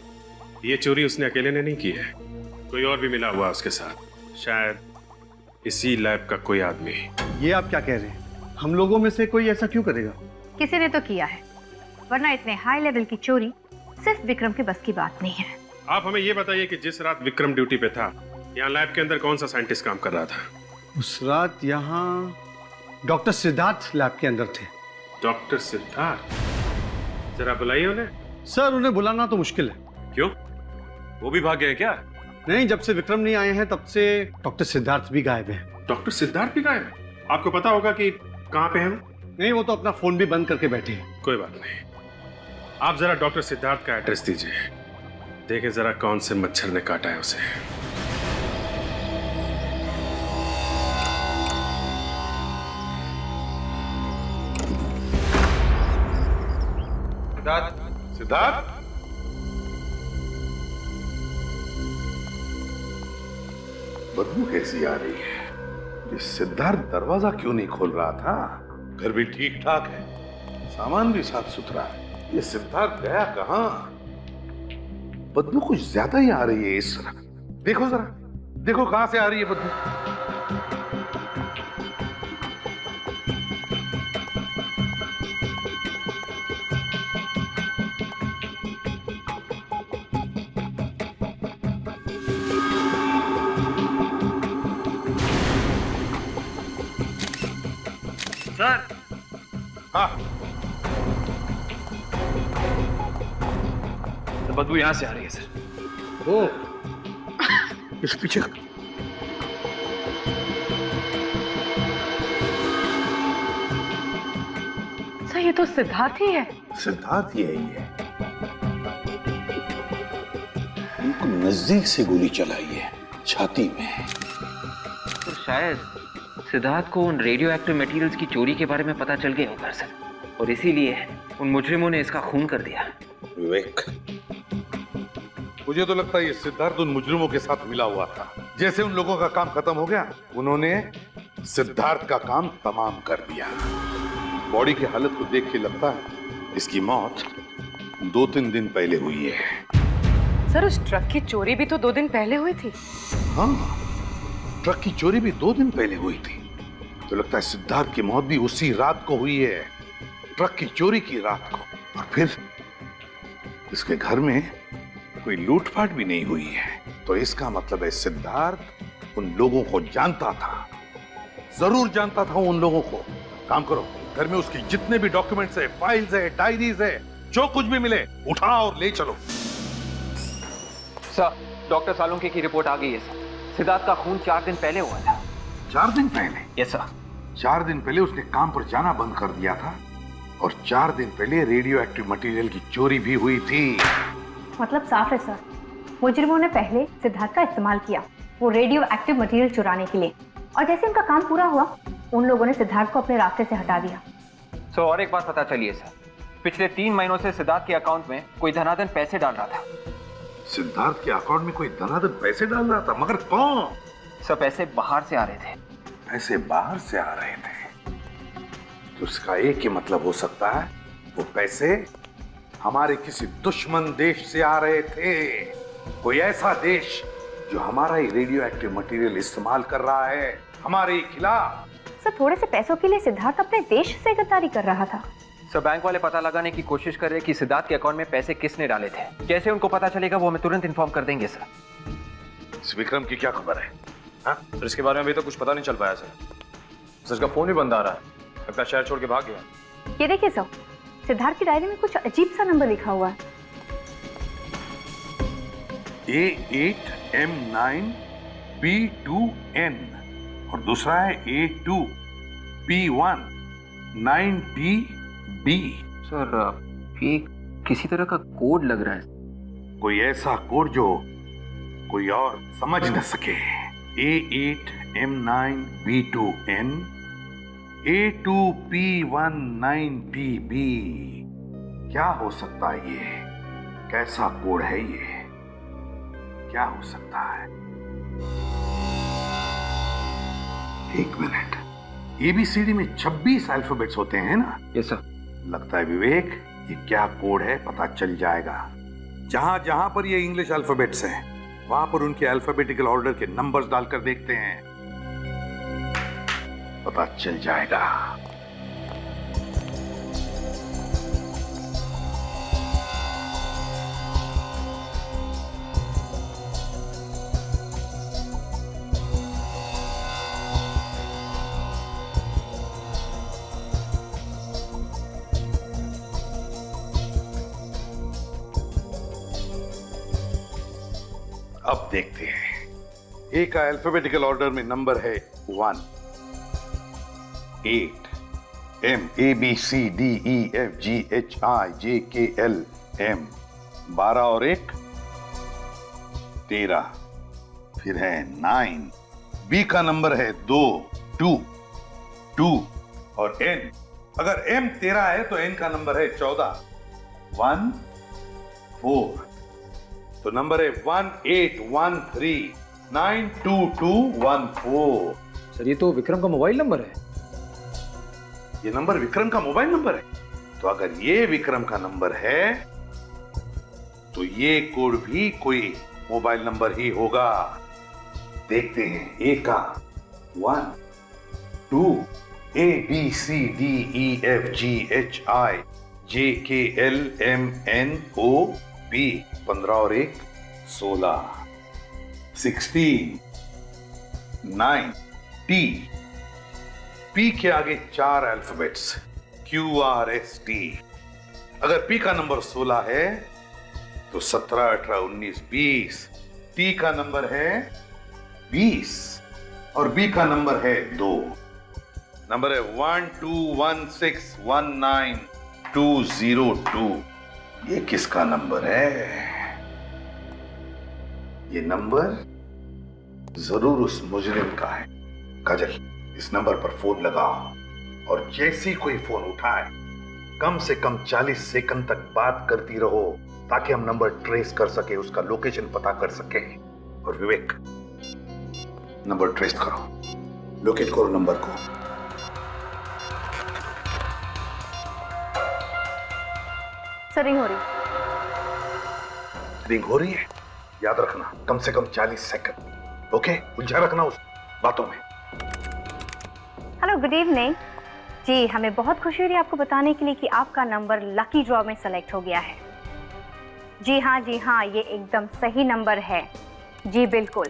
ये चोरी उसने अकेले ने नहीं की है, कोई और भी मिला हुआ उसके साथ, शायद इसी लैब का कोई आदमी। ये आप क्या कह रहे हैं? हम लोगों में से कोई ऐसा क्यों करेगा? किसी ने तो किया है, वरना इतने हाई लेवल की चोरी सिर्फ विक्रम के बस की बात नहीं है। आप हमें ये बताइए कि जिस रात विक्रम ड्यूटी पे था, यहाँ लैब के अंदर कौन सा साइंटिस्ट काम कर रहा था? उस रात यहाँ डॉक्टर सिद्धार्थ लैब के अंदर थे। डॉक्टर सिद्धार्थ? जरा बुलाइए उन्हें। सर, उन्हें बुलाना तो मुश्किल है। क्यों? वो भी भाग गए क्या? नहीं, जब से विक्रम नहीं आए हैं तब से डॉक्टर सिद्धार्थ भी गायब है। डॉक्टर सिद्धार्थ भी गायब है? आपको पता होगा कि कहाँ पे हैं वो? नहीं, वो तो अपना फोन भी बंद करके बैठे हैं। कोई बात नहीं, आप जरा डॉक्टर सिद्धार्थ का एड्रेस दीजिए, देखें जरा कौन से मच्छर ने काटा है उसे। सिद्धार्थ, बदबू कैसी आ रही है? ये सिद्धार्थ दरवाजा क्यों नहीं खोल रहा था? घर भी ठीक ठाक है, सामान भी साफ सुथरा है। ये सिद्धार्थ गया कहाँ? बदबू कुछ ज्यादा ही आ रही है इस तरह। देखो जरा, देखो कहां से आ रही है बदबू। सर। हाँ, बदबू यहाँ से आ रही है सर। ओ, इस पीछे सर, ये तो सिद्धार्थ ही है। सिद्धार्थ यही है। उनको नजदीक से गोली चलाई है, छाती में। तो शायद सिद्धार्थ को उन रेडियो एक्टिव मटेरियल्स की चोरी के बारे में पता चल गया होगा सर, और इसीलिए उन मुजरिमों ने इसका खून कर दिया। विवेक, मुझे तो लगता है ये सिद्धार्थ उन मुजरिमों के साथ मिला हुआ था। जैसे उन लोगों का काम खत्म हो गया, उन्होंने सिद्धार्थ का काम तमाम कर दिया। बॉडी की हालत को देख के लगता है इसकी मौत 2-3 दिन पहले हुई है। सर, उस ट्रक की चोरी भी तो 2 दिन पहले हुई थी। हाँ, ट्रक की चोरी भी 2 दिन पहले हुई थी। तो लगता है सिद्धार्थ की मौत भी उसी रात को हुई है, ट्रक की चोरी की रात को। और फिर इसके घर में कोई लूटपाट भी नहीं हुई है। तो इसका मतलब है सिद्धार्थ उन लोगों को जानता था, जरूर जानता था उन लोगों को। काम करो, घर में उसकी जितने भी डॉक्यूमेंट्स है, फाइल्स है, डायरीज है, जो कुछ भी मिले उठा और ले चलो। सर, डॉक्टर सालुंके की रिपोर्ट आ गई है सर। सिद्धार्थ का खून 4 दिन पहले हुआ था। 4 दिन पहले? Yes sir. 4 दिन पहले उसने काम पर जाना बंद कर दिया था, और 4 दिन पहले रेडियो एक्टिव मटेरियल की चोरी भी हुई थी। मतलब साफ है सर, मुजरिमों ने पहले सिद्धार्थ का इस्तेमाल किया वो रेडियो एक्टिव मटेरियल चुराने के लिए, और जैसे उनका काम पूरा हुआ, उन लोगों ने सिद्धार्थ को अपने रास्ते से हटा दिया। सर, और एक बात पता चली है सर, पिछले 3 महीनों से सिद्धार्थ के अकाउंट में कोई धनाधन पैसे डाल रहा था। सिद्धार्थ के अकाउंट में कोई धनाधन पैसे डाल रहा था? मगर कौन? सर, पैसे बाहर से आ रहे थे। पैसे बाहर से आ रहे थे? तो उसका एक ही मतलब हो सकता है, वो पैसे हमारे किसी दुश्मन देश से आ रहे थे। कोई ऐसा देश जो हमारा ही रेडियो एक्टिव मटेरियल इस्तेमाल कर रहा है हमारे ही खिलाफ। सर, थोड़े से पैसों के लिए सिद्धार्थ अपने देश से गद्दारी कर रहा था। सर, बैंक वाले पता लगाने की कोशिश कर रहे हैं कि सिद्धार्थ के अकाउंट में पैसे किसने डाले थे। जैसे उनको पता चलेगा वो हमें तुरंत इन्फॉर्म कर देंगे सर। इस विक्रम की क्या खबर है? हाँ? सर, इसके बारे में अभी तो कुछ पता नहीं चल पाया सर। इसका फोन भी बंद आ रहा है, लगता है शहर छोड़ के भाग गया। ये देखिए सर, सिद्धार्थ की डायरी में कुछ अजीब सा नंबर लिखा हुआ है। A8M9 B2N और दूसरा है A2P1 9DB। सर, ये किसी तरह का कोड लग रहा है। कोई ऐसा कोड जो कोई और समझ न सके। A8M9B2N A2P19PB, क्या हो सकता है ये? कैसा कोड है ये? क्या हो सकता है? एक मिनट, ABCD में 26 अल्फाबेट्स होते हैं ना? Yes sir. लगता है विवेक ये क्या कोड है पता चल जाएगा। जहां जहां पर ये इंग्लिश अल्फाबेट्स हैं वहां पर उनके अल्फाबेटिकल ऑर्डर के नंबर्स डालकर देखते हैं, पता चल जाएगा। अब देखते हैं। ए का अल्फाबेटिकल ऑर्डर में नंबर है 1, 8, M ABCDEFGHIJKL M, 12 और 1 13, फिर है 9। बी का नंबर है 2 और N, अगर M 13 है तो N का नंबर है 14 1 4, तो नंबर है 1813922214। सर ये तो विक्रम का मोबाइल नंबर है। ये नंबर विक्रम का मोबाइल नंबर है, तो अगर ये विक्रम का नंबर है तो ये कोड भी कोई मोबाइल नंबर ही होगा। देखते हैं। ए का 1 2 ABCDEFGHIJKLMNOP, 15 और 1 16, 16 9 T, P के आगे 4 अल्फाबेट्स QRST। अगर P का नंबर 16 है तो 17 18 19 20, T का नंबर है 20 और B का नंबर है 2। नंबर है 121619202। ये किसका नंबर है? ये नंबर जरूर उस मुजरिम का है। काजल, इस नंबर पर फोन लगाओ और जैसे कोई फोन उठाए कम से कम 40 सेकंड तक बात करती रहो ताकि हम नंबर ट्रेस कर सके, उसका लोकेशन पता कर सके। और विवेक, नंबर ट्रेस करो, लोकेट करो नंबर को। सर रिंग हो रही। रिंग हो रही है? याद रखना कम से कम 40 सेकंड। ओके, उलझा रखना उस बातों में। हेलो, गुड इवनिंग जी। हमें बहुत खुशी हो रही है आपको बताने के लिए कि आपका नंबर लकी ड्रॉ में सेलेक्ट हो गया है। जी हाँ, ये एकदम सही नंबर है जी, बिल्कुल।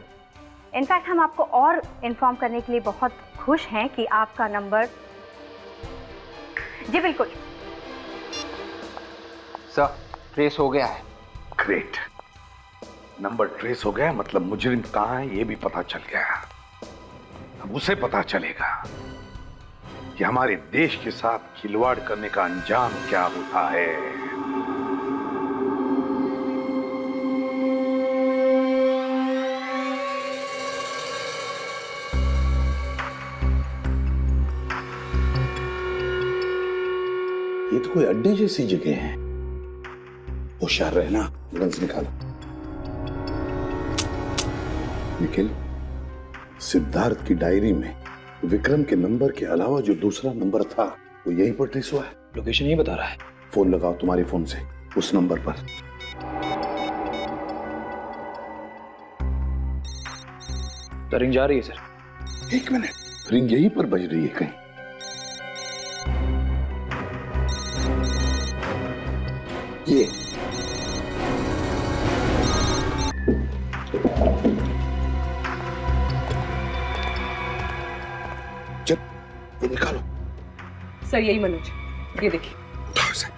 इनफैक्ट हम आपको और इन्फॉर्म करने के लिए बहुत खुश हैं कि आपका नंबर जी बिल्कुल सर ट्रेस हो गया है। ग्रेट, नंबर ट्रेस हो गया, मतलब मुजरिम कहाँ है ये भी पता चल गया। अब उसे पता चलेगा कि हमारे देश के साथ खिलवाड़ करने का अंजाम क्या होता है। ये तो कोई अड्डे जैसी जगह है। होशियार रहना, गन्स निकालो। निखिल, सिद्धार्थ की डायरी में विक्रम के नंबर के अलावा जो दूसरा नंबर था वो यहीं पर ट्रेस हुआ है। लोकेशन ये बता रहा है। फोन लगाओ तुम्हारे फोन से उस नंबर पर। तो रिंग जा रही है सर। एक मिनट, रिंग यहीं पर बज रही है कहीं। ये जब ये निकालो। सर यही मनोज, ये देखिए। उठाओ इसे।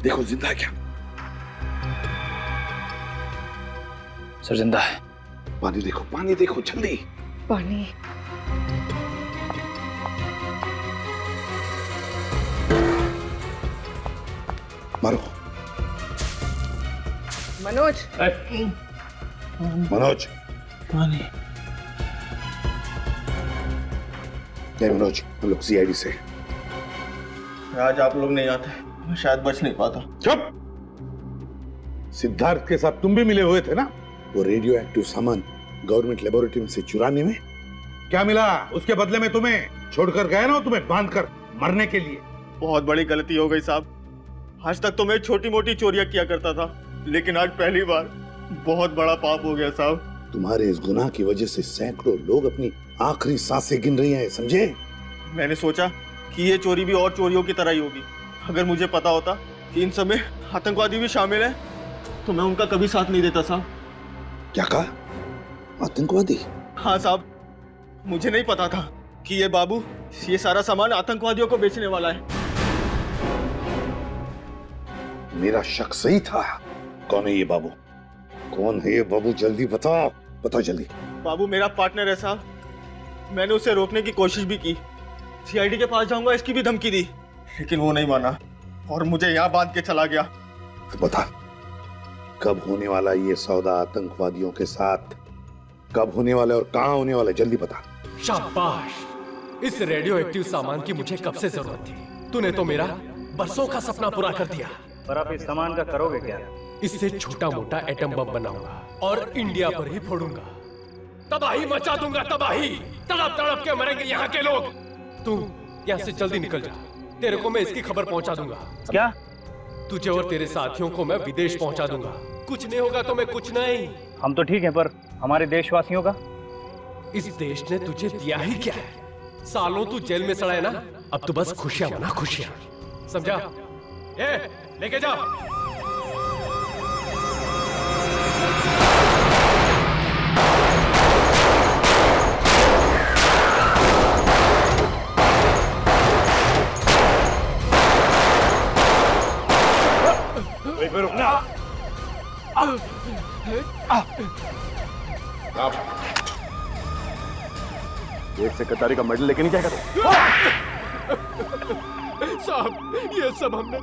देखो जिंदा है क्या? सर जिंदा है। पानी देखो, पानी देखो जल्दी। पानी। मारो। मनोज। मनोज नहीं मनोज, हम लोग सीआईडी से। आज आप लोग नहीं आते मैं शायद बच नहीं पाता। चुप। सिद्धार्थ के साथ तुम भी मिले हुए थे ना वो रेडियो एक्टिव सामान गवर्नमेंट लेबोरेटरी में से चुराने में? क्या मिला उसके बदले में? तुम्हें छोड़कर गए ना, तुम्हें बांधकर मरने के लिए। बहुत बड़ी गलती हो गई साहब। आज तक तो मैं छोटी मोटी चोरियां किया करता था, लेकिन आज पहली बार बहुत बड़ा पाप हो गया साहब। तुम्हारे इस गुनाह की वजह से सैकड़ों लोग अपनी आखिरी सांसें गिन रही हैं, समझे? मैंने सोचा कि ये चोरी भी और चोरियों की तरह ही होगी। अगर मुझे पता होता कि इन सब में आतंकवादी भी शामिल है तो मैं उनका कभी साथ नहीं देता साहब। क्या कहा? आतंकवादी? हाँ साहब, मुझे नहीं पता था कि ये बाबू ये सारा सामान आतंकवादियों को बेचने वाला है। मेरा शक सही था। कौन है ये बाबू? कौन है ये बाबू? जल्दी बताओ, बताओ जल्दी। बाबू मेरा पार्टनर है साहब। मैंने उसे रोकने की कोशिश भी की, सीआईडी के पास जाऊंगा इसकी भी धमकी दी, लेकिन वो नहीं माना और मुझे यहाँ बांध के चला गया। तो बता, कब होने वाला ये सौदा आतंकवादियों के साथ? कब होने वाला और कहाँ होने वाला? जल्दी बता। शाबाश, इस रेडियो एक्टिव सामान की मुझे कब से जरूरत थी। तूने तो मेरा बरसों का सपना पूरा कर दिया। पर आप इस सामान का करोगे क्या? इससे छोटा मोटा एटम बम बनाऊंगा और इंडिया पर ही फोड़ूंगा। तबाही मचा दूंगा, तबाही। तड़प तड़प के मरेंगे यहाँ के लोग। तू यहाँ से जल्दी निकल जा, तेरे को मैं इसकी खबर पहुँचा दूंगा। क्या? तुझे और तेरे साथियों को मैं विदेश पहुँचा दूंगा। कुछ नहीं होगा तो मैं कुछ नहीं। हम तो ठीक हैं, पर हमारे देशवासियों का? इस देश ने तुझे दिया ही क्या है? सालों तू जेल में सड़ा है ना, अब तो बस खुशियां मना, खुशियां। समझा? ए, लेके जा। एक मिनट रुकना। एक सेक्रेटरी का मेडल लेके नहीं जाएगा तो? साहब, ये सब हमने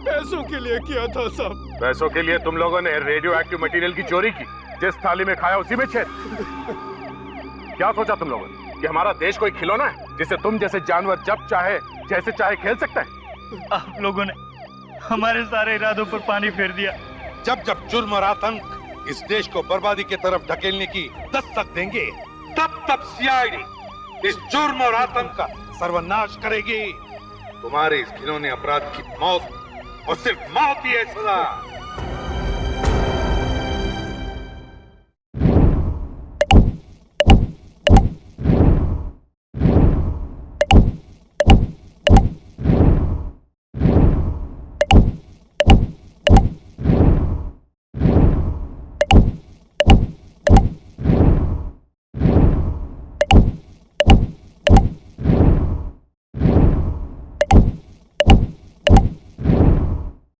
पैसों के लिए किया था साहब। पैसों के लिए तुम लोगों ने रेडियो एक्टिव मटेरियल की चोरी की, जिस थाली में खाया उसी में छेद। क्या सोचा तुम लोगों ने कि हमारा देश कोई खिलौना है जिसे तुम जैसे जानवर जब चाहे जैसे चाहे खेल सकता है? आप लोगों ने हमारे सारे इरादों पर पानी फेर दिया। जब जब जुर्म और आतंक इस देश को बर्बादी की तरफ ढकेलने की दस्तक देंगे, तब तब सीआईडी इस जुर्म और आतंक का सर्वनाश करेगी। तुम्हारे इस खिलौने अपराध की मौत और सिर्फ मौत ही है सजा।